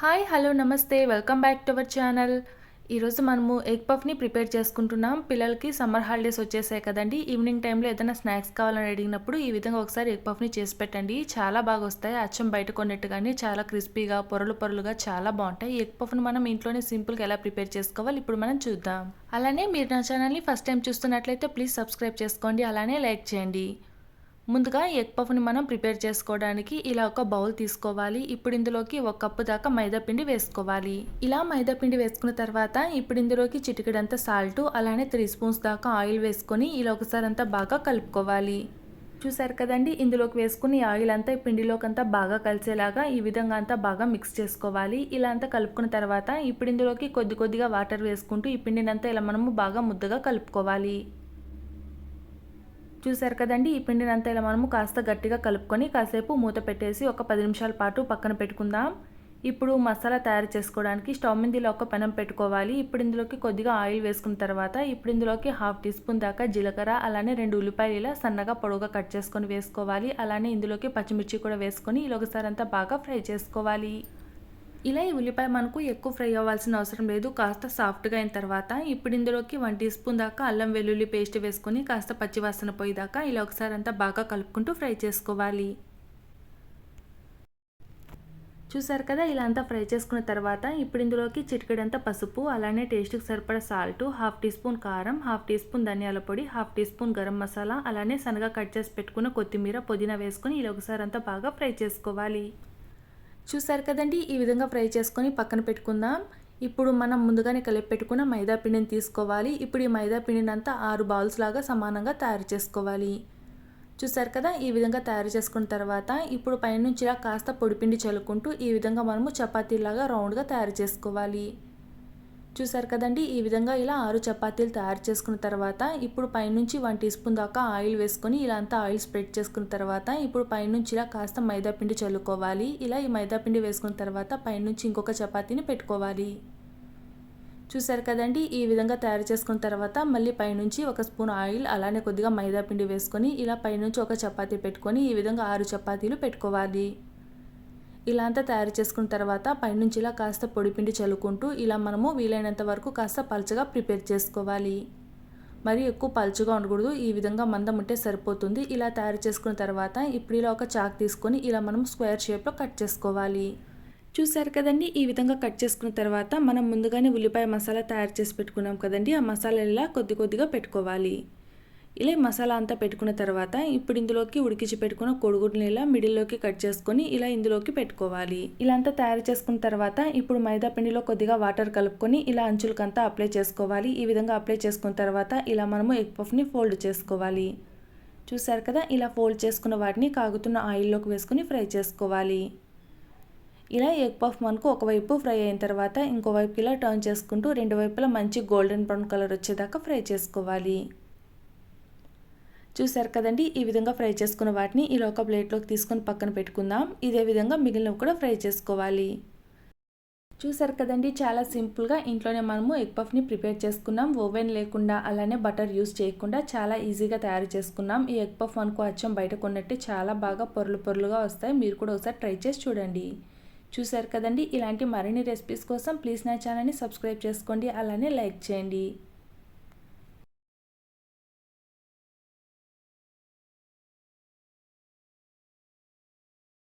Hi hello నమస్తే welcome back to our channel. ఈరోజు మనము ఎగ్ పఫ్ని ప్రిపేర్ చేసుకుంటున్నాం. పిల్లలకి సమ్మర్ హాలిడేస్ వచ్చేసాయి కదండి. ఈవినింగ్ టైంలో ఏదైనా స్నాక్స్ కావాలని అడిగినప్పుడు ఈ విధంగా ఒకసారి ఎగ్ పఫ్ని చేసి పెట్టండి. చాలా బాగా వస్తాయి. అచ్చం బయట కొన్నట్టుగానే చాలా క్రిస్పీగా పొరలు పొరలుగా చాలా బాగుంటాయి. ఎగ్ పఫ్ని మనం ఇంట్లోనే సింపుల్గా ఎలా ప్రిపేర్ చేసుకోవాలి ఇప్పుడు మనం చూద్దాం. అలానే మీరు నా ఛానల్ని ఫస్ట్ టైం చూస్తున్నట్లయితే ప్లీజ్ సబ్స్క్రైబ్ చేసుకోండి, అలానే లైక్ చేయండి. ముందుగా ఎగ్ పఫ్ని మనం ప్రిపేర్ చేసుకోవడానికి ఇలా ఒక బౌల్ తీసుకోవాలి. ఇప్పుడు ఇందులోకి 1 కప్పు దాకా మైదా పిండి వేసుకోవాలి. ఇలా మైదా పిండి వేసుకున్న తర్వాత ఇప్పుడు ఇందులోకి చిటికెడంత సాల్ట్, అలానే 3 స్పూన్స్ దాకా ఆయిల్ వేసుకొని ఇలా ఒకసారి అంతా బాగా కలుపుకోవాలి. చూసారు కదండి, ఇందులోకి వేసుకుని ఆయిల్ అంతా పిండిలోకి అంతా బాగా కలిసేలాగా ఈ విధంగా అంతా బాగా మిక్స్ చేసుకోవాలి. ఇలా అంతా కలుపుకున్న తర్వాత ఇప్పుడు ఇందులోకి కొద్ది కొద్దిగా వాటర్ వేసుకుంటూ ఈ పిండిని అంతా ఇలా మనము బాగా ముద్దగా కలుపుకోవాలి. చూసారు కదండి, ఈ పిండిని అంతా ఇలా మనము కాస్త గట్టిగా కలుపుకొని కాసేపు మూత పెట్టేసి ఒక 10 నిమిషాల పాటు పక్కన పెట్టుకుందాం. ఇప్పుడు మసాలా తయారు చేసుకోవడానికి స్టవ్ మీద ఇలా ఒక పెనం పెట్టుకోవాలి. ఇప్పుడు ఇందులోకి కొద్దిగా ఆయిల్ వేసుకున్న తర్వాత ఇప్పుడు ఇందులోకి 1/2 టీ స్పూన్ దాకా జీలకర్ర, అలానే 2 ఉల్లిపాయలు ఇలా సన్నగా పొడవుగా కట్ చేసుకొని వేసుకోవాలి. అలానే ఇందులోకి పచ్చిమిర్చి కూడా వేసుకొని ఇలా ఒకసారి అంతా బాగా ఫ్రై చేసుకోవాలి. ఇలా ఈ ఉల్లిపాయ మనకు ఎక్కువ ఫ్రై అవ్వాల్సిన అవసరం లేదు. కాస్త సాఫ్ట్గా అయిన తర్వాత ఇప్పుడు ఇందులోకి 1 టీ స్పూన్ దాకా అల్లం వెల్లుల్లి పేస్ట్ వేసుకొని కాస్త పచ్చివాసన పోయేదాకా ఇలా ఒకసారి అంతా బాగా కలుపుకుంటూ ఫ్రై చేసుకోవాలి. చూసారు కదా, ఇలా అంతా ఫ్రై చేసుకున్న తర్వాత ఇప్పుడు ఇందులోకి చిటికెడంత పసుపు, అలానే టేస్ట్కి సరిపడా సాల్ట్, 1/2 టీ స్పూన్ కారం, 1/2 టీ స్పూన్ ధనియాల పొడి, 1/2 టీ స్పూన్ గరం మసాలా, అలానే సన్నగా కట్ చేసి పెట్టుకున్న కొత్తిమీర, పుదీనా వేసుకొని ఇలా ఒకసారి అంతా బాగా ఫ్రై చేసుకోవాలి. చూసారు కదండి, ఈ విధంగా ఫ్రై చేసుకొని పక్కన పెట్టుకుందాం. ఇప్పుడు మనం ముందుగానే కలిపి పెట్టుకున్న మైదా పిండిని తీసుకోవాలి. ఇప్పుడు ఈ మైదా పిండిని అంతా 6 బాల్స్ లాగా సమానంగా తయారు చేసుకోవాలి. చూసారు కదా, ఈ విధంగా తయారు చేసుకున్న తర్వాత ఇప్పుడు పైనుంచి ఇలా కాస్త పొడిపిండి చల్లుకుంటూ ఈ విధంగా మనము చపాతీలాగా రౌండ్గా తయారు చేసుకోవాలి. చూసారు కదండి, ఈ విధంగా ఇలా 6 చపాతీలు తయారు చేసుకున్న తర్వాత ఇప్పుడు పైనుంచి 1 టీ స్పూన్ దాకా ఆయిల్ వేసుకొని ఇలా అంతా ఆయిల్ స్ప్రెడ్ చేసుకున్న తర్వాత ఇప్పుడు పైనుంచి ఇలా కాస్త మైదా పిండి చల్లుకోవాలి. ఇలా ఈ మైదా పిండి వేసుకున్న తర్వాత పైనుంచి ఇంకొక చపాతీని పెట్టుకోవాలి. చూసారు కదండి, ఈ విధంగా తయారు చేసుకున్న తర్వాత మళ్ళీ పైనుంచి 1 స్పూన్ ఆయిల్, అలానే కొద్దిగా మైదా పిండి వేసుకొని ఇలా పైనుంచి ఒక చపాతీ పెట్టుకొని ఈ విధంగా 6 చపాతీలు పెట్టుకోవాలి. ఇలా అంతా తయారు చేసుకున్న తర్వాత పైనుంచి ఇలా కాస్త పొడిపిండి చల్లుకుంటూ ఇలా మనము వీలైనంత వరకు కాస్త పలుచగా ప్రిపేర్ చేసుకోవాలి. మరి ఎక్కువ పలుచగా ఉండకూడదు, ఈ విధంగా మందం ఉంటే సరిపోతుంది. ఇలా తయారు చేసుకున్న తర్వాత ఇప్పుడు ఇలా ఒక చాక్ తీసుకొని ఇలా మనం స్క్వేర్ షేప్లో కట్ చేసుకోవాలి. చూసారు కదండి, ఈ విధంగా కట్ చేసుకున్న తర్వాత మనం ముందుగానే ఉల్లిపాయ మసాలా తయారు చేసి పెట్టుకున్నాం కదండి, ఆ మసాలా ఇలా కొద్ది కొద్దిగా పెట్టుకోవాలి. ఇలా మసాలా అంతా పెట్టుకున్న తర్వాత ఇప్పుడు ఇందులోకి ఉడికించి పెట్టుకున్న కోడిగుడ్లని ఇలా మిడిల్లోకి కట్ చేసుకొని ఇలా ఇందులోకి పెట్టుకోవాలి. ఇలా అంతా తయారు చేసుకున్న తర్వాత ఇప్పుడు మైదా పిండిలో కొద్దిగా వాటర్ కలుపుకొని ఇలా అంచులకంతా అప్లై చేసుకోవాలి. ఈ విధంగా అప్లై చేసుకున్న తర్వాత ఇలా మనము ఎగ్ పఫ్ని ఫోల్డ్ చేసుకోవాలి. చూసారు కదా, ఇలా ఫోల్డ్ చేసుకున్న వాటిని కాగుతున్న ఆయిల్లోకి వేసుకుని ఫ్రై చేసుకోవాలి. ఇలా ఎగ్ పఫ్ మనకు ఒకవైపు ఫ్రై అయిన తర్వాత ఇంకోవైపు ఇలా టర్న్ చేసుకుంటూ రెండు వైపులా మంచి గోల్డెన్ బ్రౌన్ కలర్ వచ్చేదాకా ఫ్రై చేసుకోవాలి. చూసారు కదండి, ఈ విధంగా ఫ్రై చేసుకున్న వాటిని ఇలా ఒక ప్లేట్లోకి తీసుకొని పక్కన పెట్టుకుందాం. ఇదే విధంగా మిగిలినవి కూడా ఫ్రై చేసుకోవాలి. చూసారు కదండి, చాలా సింపుల్గా ఇంట్లోనే మనము ఎగ్ పఫ్ని ప్రిపేర్ చేసుకున్నాం. ఓవెన్ లేకుండా అలానే బటర్ యూస్ చేయకుండా చాలా ఈజీగా తయారు చేసుకున్నాం. ఈ ఎగ్ పఫ్ మనకు అచ్చం బయట కొన్నట్టు చాలా బాగా పొరలు పొరలుగా వస్తాయి. మీరు కూడా ఒకసారి ట్రై చేసి చూడండి. చూసారు కదండి, ఇలాంటి మరిన్ని రెసిపీస్ కోసం ప్లీజ్ నా ఛానల్ని సబ్స్క్రైబ్ చేసుకోండి, అలానే లైక్ చేయండి.